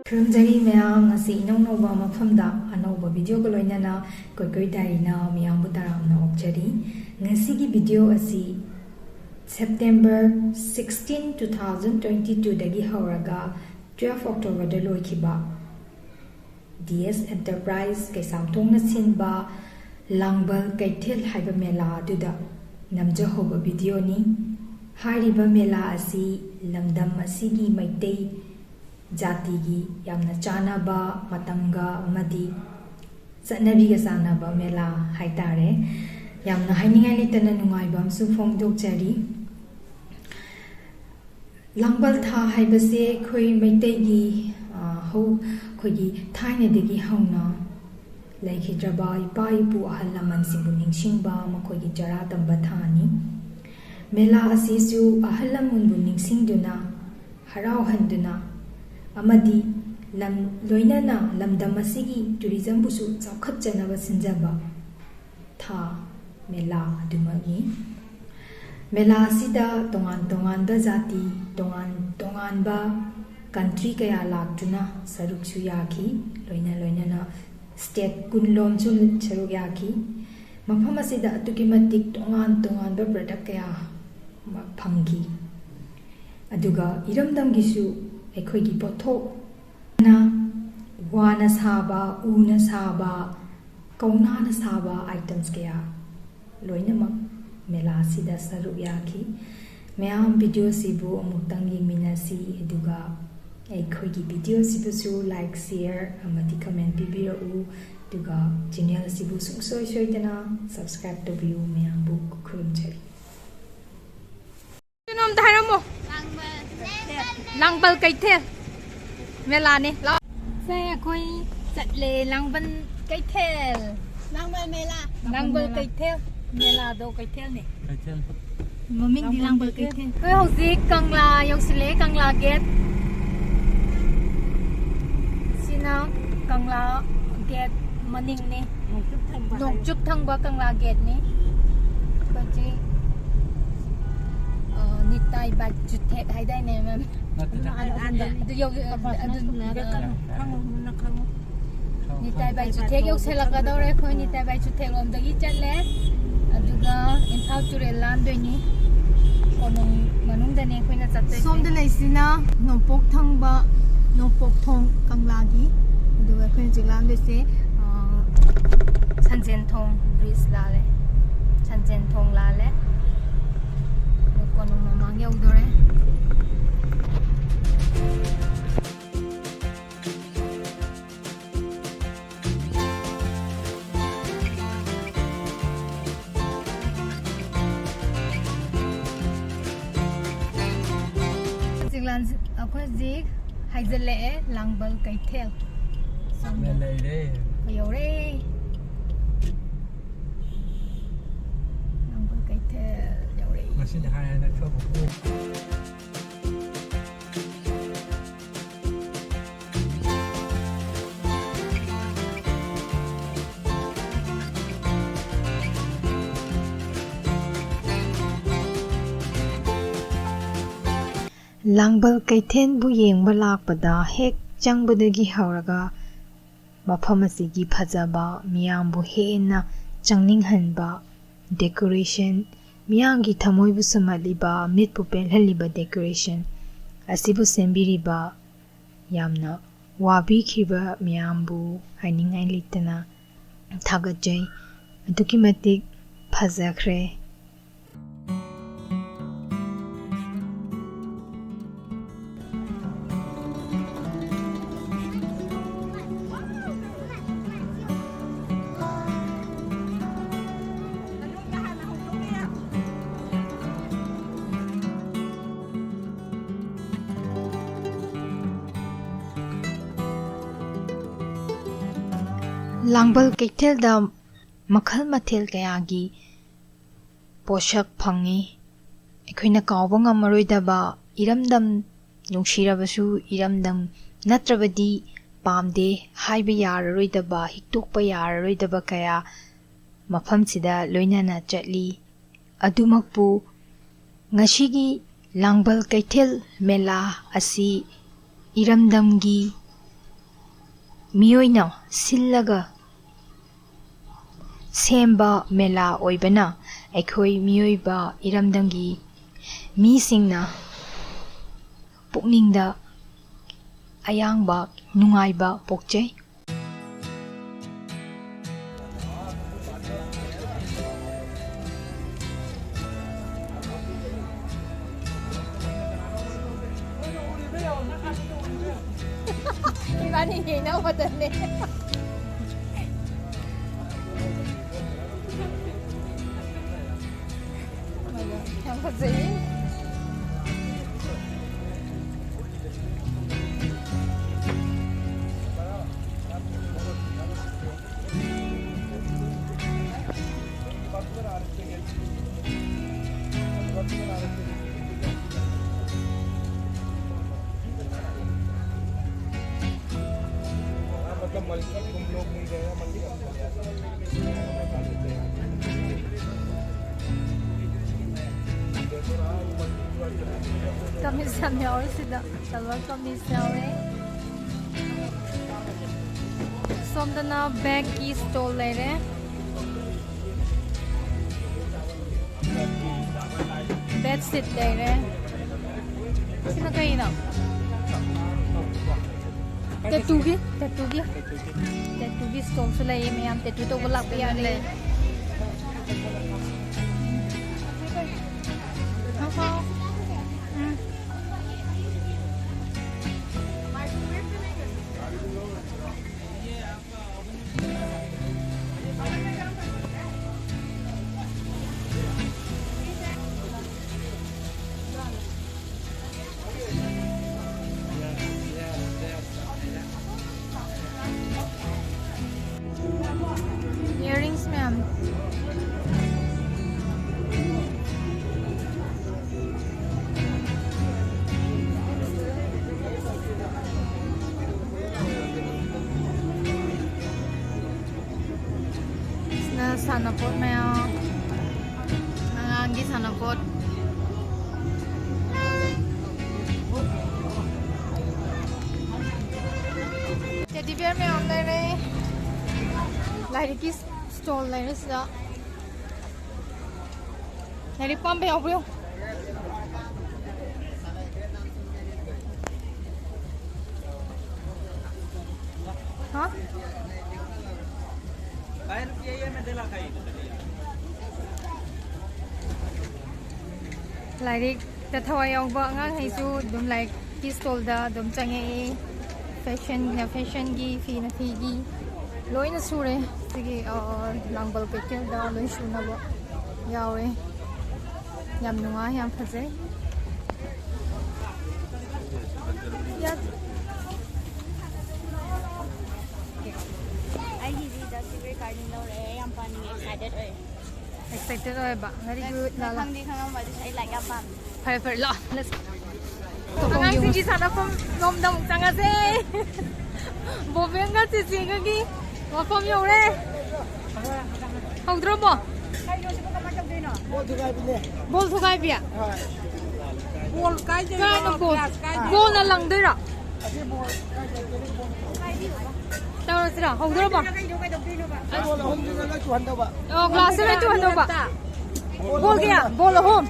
Kangjeibung mayam ngasi inong-nova mafamda anova video ko loinana koi dari na miyambu taram na okjari. Ngasigi video asi September 16, 2022 dagi hauraga 12 October da loikiba. DS Enterprise kay samtong na sinba Langbal Keithel haiba mela aduda namjahoba video ni. Hariba mela asi lamdam asigi maitei Jatigi yamna chanaba matanga madi satnabiga sanaba mela haitare yamna hainingai litana nungaiba amsu phongdokjari Langbal tha haibase khoi maitegi ho khoigi thainadegi hauna laikhidraba ipa ipu ahal laman singbu ningsingba makhoigi jara tamba thani mela asisu ahal lamunbu ningsingduna harau handuna Amadi loinana lamdam asigi tourism busu chaukhatjanaba sinjaba tha mela adumagi mela asida tongan ba jati tongan ba country kaya laktuna saruk su yaki loinana state kunlom chu saruk yaki mafam asida atukimatik tongan ba product kaya phangi aduga iramdam gisu Ekoigi poto na wana saba una saba kauna na saba items kaya loinamak mela sida saru yaki mayam video sibu amutang yingminasi aduga ekoigi video sibu su like share amati comment bibiro aduga channel sibu sungsoi soidana subscribe to view mayam bu kurumchari Nom dharamo Langbal Keithel mela ni saya koi chatle Langban Keithel Langbal Keithel mela do Keithel ni maming di Langbal Keithel koi hojik kangla yoksile kangla gate sina kangla gate maning ni nokchup thangba kangla gate ni koi Nitai bag jutek hay day ne ma'am. Nitai bag jutek yok selaka dawre ko nitai bag jutek lom dagi chatle aduga imphal ture lan doini konong manung dane ko na chatte som de leisina nopok thangba nopok thong kanglagi aduga ko jiglan de se sanjen thong bridge lale sanjen thong lale konong mamang yaudore Jiglan ako jig haizale Langbal Keithel Melai re yore Langbal Keithel Masih dah ada kau buku. Langbal Keithel bu yengba lakpada hek changbadagi hauraga mafam asigi phajaba miyambu hena changninghanba decoration Miyangi thamoi bu samaliba mit pu penhaliba decoration asibu sembiriba yamna wabi khiba miyambu hainingai litana thagajai aduki matik phajakre Langbal Keithel da makhal mathel kayagi poshak phangi ekhoina kawba ngamaroidaba iramdam nungshirabasu iramdam natrabadi pamde haiba yararoidaba hiktokpa yararoidaba kaya mafamsida loinana chatli adumakpu ngashigi Langbal Keithel mela asi iramdamgi मियोइना सिल्लगा Semba मेला ओइबना अखोई मियोइबा इरमदंगी मीसिंगना पुकनिंगदा अयांगबा नुंगाइबा पोकचे Ani hina wadanne. Yang fazay. Kamis kami awal sida, salwar kamis awal. Somda na bag ki stall lere. Bed sit lere. Sino kayo na? Tetugi stall sila yung mayam tetu to wala pa yan le. Earrings, ma'am. Sana pot maya. Nangangi sana pot. Teddy bear में अंदर है light की stall light से light pump पे आओ हाँ light तथावा यावबा ngang hay su dum like ki stall da dum change fashion gi fi na fi gi loi na sure sigi Langbal Keithel da loi su na ba yawe yam nunga yam phaje ya ai hi da sibe garden lo re yam pani excited oi ba very good la la khang di khang ma sai like yam pan perfect la let's ngang sigi sana pom nom dam changa se bo venga si singa gi wa pom yo re hong dro mo bol thu kai bia bol kai na bol na lang de ra tao ra sira hong dro mo glass ra chu han do ba bol kya bol hom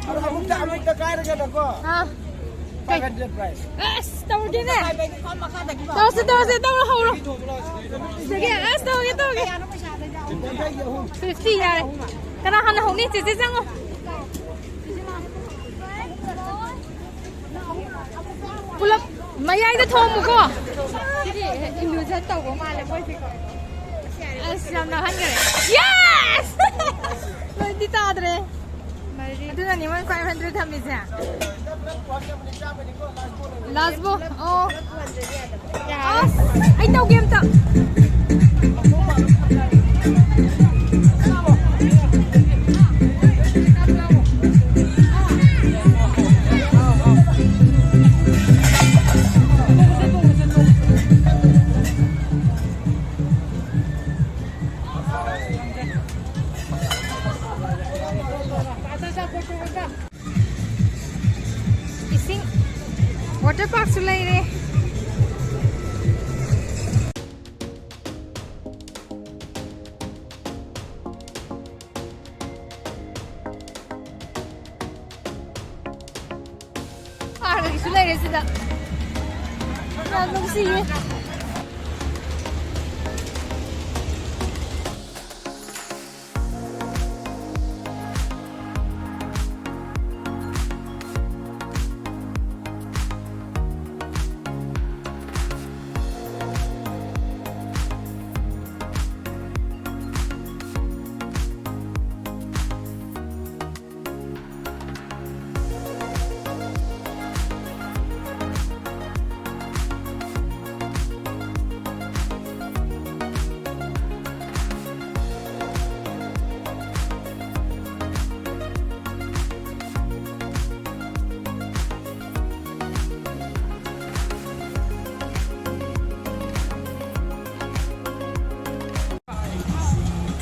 ha tao đi nè tao hầu rồi sige tao 50 ya cái nào hắn hồng đi chỉ sang không pulap mày ai cái thôm một cô illusion tao của mày là quay gì xem nào hắn cái yes mày đi ta rồi itu na ni 500 tham đi sao last bo oh anh đâu game ta water park sulai re ꯂꯩꯔꯦꯁꯤꯗ ꯌꯥꯝ ꯅꯨꯡꯁꯤꯌꯦ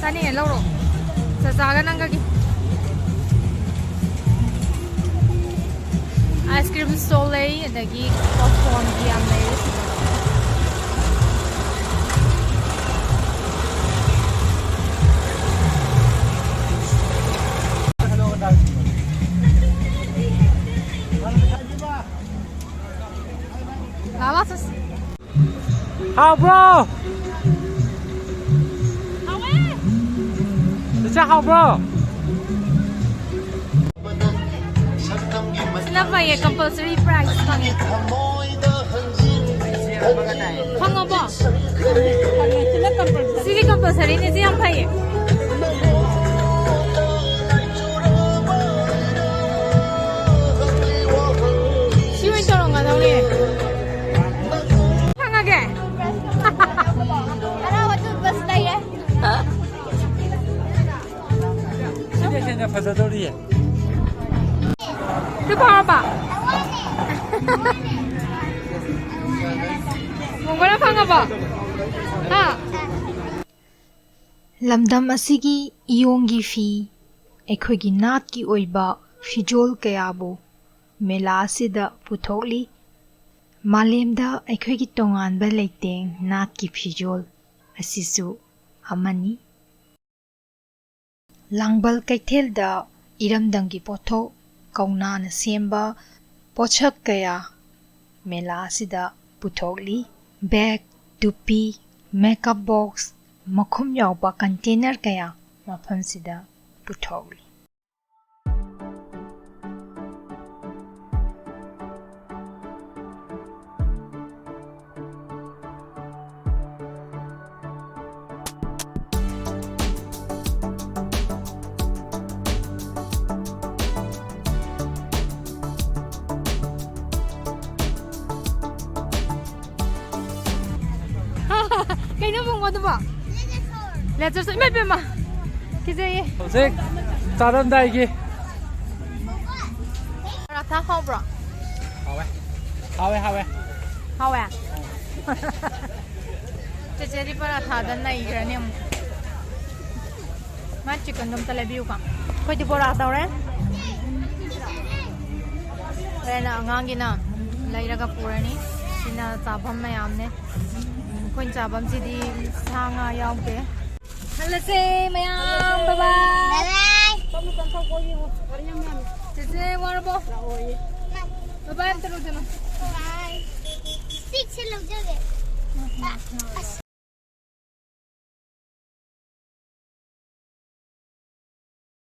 Tani lâu rồi, giờ cái năng cái ice cream stall lấy, để cái popcorn gì ăn lấy. Lama sus. How bro? How bro? Kenapa ya compulsory price kami? Pang apa? Sini compulsory ni siapa ya? Siapa yang tolong nggak tahu ni? Pang apa? Ada waktu bus dah ya?现在拍摄都厉害。这包吧。我过来放个吧。啊。Lamdam asigi iyonggi fi ekhoigi nat ki oiba fijol kayabu mela asida puthokli malemda ekhoigi tonganba leiteng nat ki fijol asisu amani Langbal Keithel da iramdangi pothok kauna na semba pochak kaya mela asida puthokli bag dupi makeup box makhum yawba container kaya mafam sida puthokli Cái nó vùng vào ba. Let's just mấy bên mà. Cái gì? Hậu sinh, ta đến đây kì. Ra tháo không bro? Hào vậy. Hào à? Chị đi para tháo đến này rồi nè. Mà chỉ cần đâm tay view cả. Coi đi para tao đấy. Đây là ngang kia nè. Lấy ra cái pura này. Xin là tập hôm nay am nè. Khuyên chào bấm gì đi sang nhau kìa. Hello chị, mày am, bye bye. Chị qua đâu? Bye bye em tự luôn. Bye. Xích xin lỗi cho